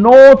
9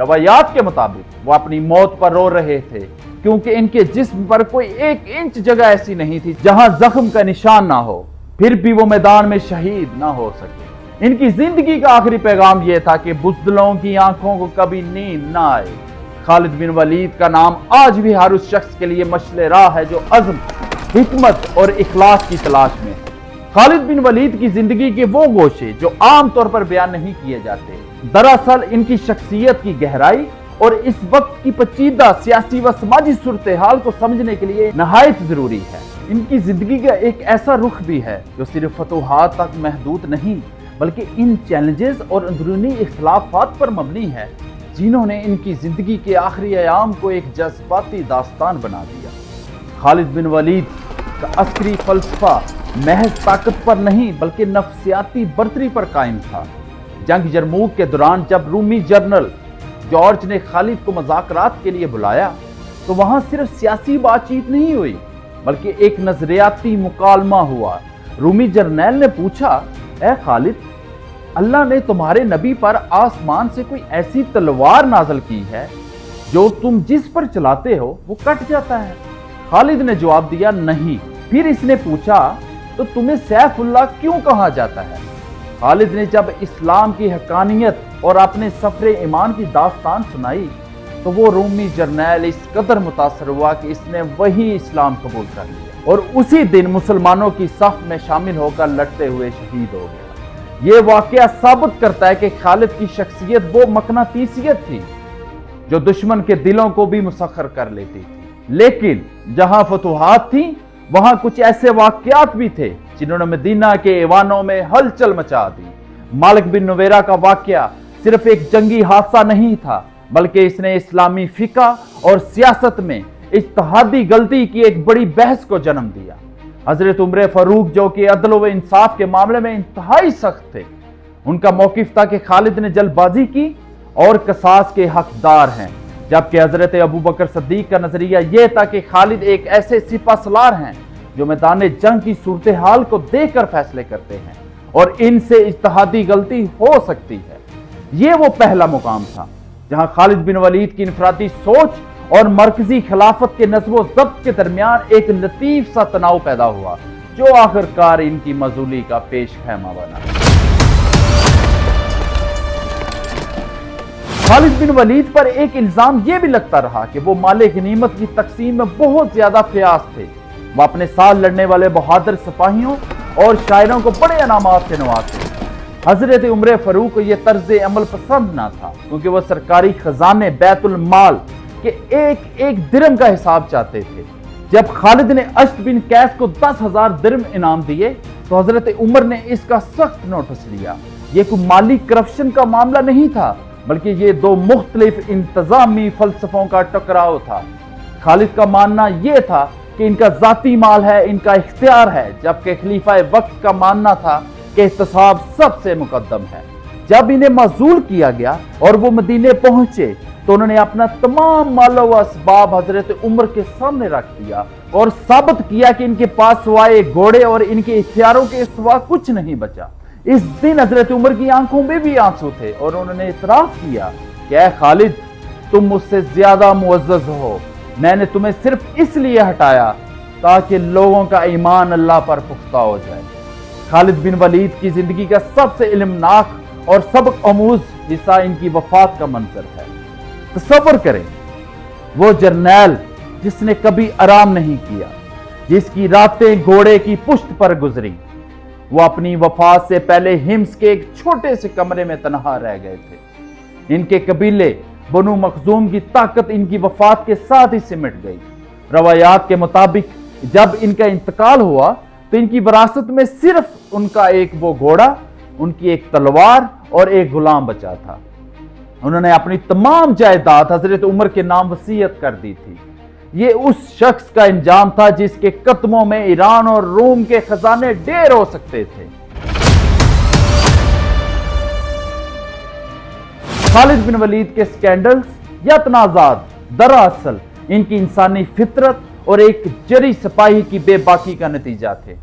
روایات کے مطابق وہ اپنی موت پر رو رہے تھے کیونکہ ان کے جسم پر کوئی 1 انچ جگہ ایسی نہیں تھی جہاں زخم کا نشان نہ ہو، پھر بھی وہ میدان میں شہید نہ ہو سکے۔ ان کی زندگی کا آخری پیغام یہ تھا کہ بزدلوں کی آنکھوں کو کبھی نیند نہ آئے۔ خالد بن ولید کا نام آج بھی ہر اس شخص کے لیے مشعل راہ ہے جو عزم، حکمت اور اخلاص کی تلاش میں ہے۔ خالد بن ولید کی زندگی کے وہ گوشے جو عام طور پر بیان نہیں کیے جاتے، دراصل ان کی شخصیت کی گہرائی اور اس وقت کی پیچیدہ سیاسی و سماجی صورتحال کو سمجھنے کے لیے نہایت ضروری ہے۔ ان کی زندگی کا ایک ایسا رخ بھی ہے جو صرف فتوحات تک محدود نہیں بلکہ ان چیلنجز اور اندرونی اختلافات پر مبنی ہے جنہوں نے ان کی زندگی کے آخری ایام کو ایک جذباتی داستان بنا دیا۔ خالد بن ولید کا عسکری فلسفہ محض طاقت پر نہیں بلکہ نفسیاتی برتری پر قائم تھا۔ جنگ یرموک کے دوران جب رومی جنرل جارج نے خالد کو مذاکرات کے لیے بلایا تو وہاں صرف سیاسی بات چیت نہیں ہوئی بلکہ ایک نظریاتی مکالمہ ہوا۔ رومی جرنیل نے پوچھا، اے خالد، اللہ نے تمہارے نبی پر آسمان سے کوئی ایسی تلوار نازل کی ہے جو تم جس پر چلاتے ہو وہ کٹ جاتا ہے؟ خالد نے جواب دیا، نہیں۔ پھر اس نے پوچھا، تو تمہیں سیف اللہ کیوں کہا جاتا ہے؟ خالد نے جب اسلام کی حقانیت اور اپنے سفر ایمان کی داستان سنائی تو وہ رومی جرنیل اس قدر متاثر ہوا کہ اس نے وہی اسلام قبول کر لیا اور اسی دن مسلمانوں کی صف میں شامل ہو کر لڑتے ہوئے شہید ہو گیا۔ یہ واقعہ ثابت کرتا ہے کہ خالد کی شخصیت وہ مقناطیسیت تھی جو دشمن کے دلوں کو بھی مسخر کر لیتی تھی، لیکن جہاں فتوحات تھیں وہاں کچھ ایسے واقعات بھی تھے جنہوں نے مدینہ کے ایوانوں میں ہلچل مچا دی۔ مالک بن نویرہ کا واقعہ صرف ایک جنگی حادثہ نہیں تھا بلکہ اس نے اسلامی فقہ اور سیاست میں اجتہادی غلطی کی ایک بڑی بحث کو جنم دیا۔ حضرت عمر فاروق جو کہ عدل و انصاف کے معاملے میں انتہائی سخت تھے، ان کا موقف تھا کہ خالد نے جلد بازی کی اور قصاص کے حقدار ہیں، جبکہ حضرت ابوبکر صدیق کا نظریہ یہ تھا کہ خالد ایک ایسے سپہ سالار ہیں جو میدان جنگ کی صورتحال کو دیکھ کر فیصلے کرتے ہیں اور ان سے اجتہادی غلطی ہو سکتی ہے۔ یہ وہ پہلا مقام تھا جہاں خالد بن ولید کی انفرادی سوچ اور مرکزی خلافت کے نظم و ضبط کے درمیان ایک لطیف سا تناؤ پیدا ہوا جو آخرکار ان کی معزولی کا پیش خیمہ بنا۔ خالد بن ولید پر ایک الزام یہ بھی لگتا رہا کہ وہ مال غنیمت کی تقسیم میں بہت زیادہ فیاض تھے۔ وہ اپنے ساتھ لڑنے والے بہادر سپاہیوں اور شاعروں کو بڑے انعامات سے نوازتے۔ حضرت عمر فاروق کو یہ طرز عمل پسند نہ تھا کیونکہ وہ سرکاری خزانے بیت المال کے ایک ایک درم کا حساب چاہتے تھے۔ جب خالد نے اشت بن قیس کو 10,000 درم انعام دیے تو حضرت عمر نے اس کا سخت نوٹس لیا۔ یہ کوئی مالی کرپشن کا معاملہ نہیں تھا بلکہ یہ دو مختلف انتظامی فلسفوں کا ٹکراؤ تھا۔ خالد کا ماننا یہ تھا کہ ان کا ذاتی مال ہے، ان کا اختیار ہے، جبکہ خلیفہ وقت کا ماننا تھا کہ احتساب سب سے مقدم ہے۔ جب انہیں معزول کیا گیا اور وہ مدینے پہنچے تو انہوں نے اپنا تمام مال و اسباب حضرت عمر کے سامنے رکھ دیا اور ثابت کیا کہ ان کے پاس سوائے گھوڑے اور ان کے اختیاروں کے سوا کچھ نہیں بچا۔ اس دن حضرت عمر کی آنکھوں میں بھی آنسو تھے اور انہوں نے اعتراف کیا کہ اے خالد، تم مجھ سے زیادہ معزز ہو، میں نے تمہیں صرف اس لیے ہٹایا تاکہ لوگوں کا ایمان اللہ پر پختہ ہو جائے۔ خالد بن ولید کی زندگی کا سب سے علمناک اور سبق آموز حصہ ان کی وفات کا منظر ہے۔ تصور کریں، وہ جرنیل جس نے کبھی آرام نہیں کیا، جس کی راتیں گھوڑے کی پشت پر گزری، وہ اپنی وفات سے پہلے ہمس کے ایک چھوٹے سے کمرے میں تنہا رہ گئے تھے۔ ان کے قبیلے بنو مخزوم کی طاقت ان کی وفات کے ساتھ ہی سمٹ گئی۔ روایات کے مطابق جب ان کا انتقال ہوا تو ان کی وراثت میں صرف ان کا ایک وہ گھوڑا، ان کی ایک تلوار اور ایک غلام بچا تھا۔ انہوں نے اپنی تمام جائیداد حضرت عمر کے نام وصیت کر دی تھی۔ یہ اس شخص کا انجام تھا جس کے قدموں میں ایران اور روم کے خزانے ڈھیر ہو سکتے تھے۔ خالد بن ولید کے سکینڈلز یا تنازعات دراصل ان کی انسانی فطرت اور ایک جری سپاہی کی بے باکی کا نتیجہ تھے۔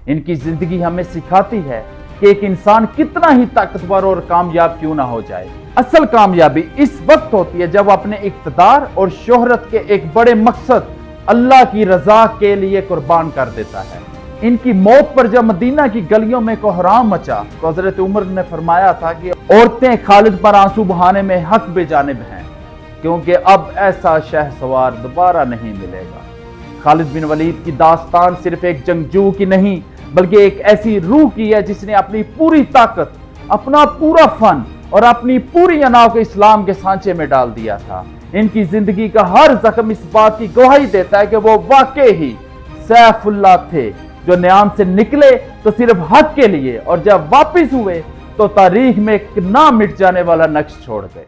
ان کی زندگی ہمیں سکھاتی ہے کہ ایک انسان کتنا ہی طاقتور اور کامیاب کیوں نہ ہو جائے، اصل کامیابی اس وقت ہوتی ہے جب اپنے اقتدار اور شہرت کے ایک بڑے مقصد اللہ کی رضا کے لیے قربان کر دیتا ہے۔ ان کی موت پر جب مدینہ کی گلیوں میں کوہرام مچا تو حضرت عمر نے فرمایا تھا کہ عورتیں خالد پر آنسو بہانے میں حق بے جانب ہیں، کیونکہ اب ایسا شہسوار دوبارہ نہیں ملے گا۔ خالد بن ولید کی داستان صرف ایک جنگجو کی نہیں بلکہ ایک ایسی روح کی ہے جس نے اپنی پوری طاقت، اپنا پورا فن اور اپنی پوری انا کو اسلام کے سانچے میں ڈال دیا تھا۔ ان کی زندگی کا ہر زخم اس بات کی گواہی دیتا ہے کہ وہ واقع ہی سیف اللہ تھے جو نیام سے نکلے تو صرف حق کے لیے، اور جب واپس ہوئے تو تاریخ میں ایک نہ مٹ جانے والا نقش چھوڑ گئے۔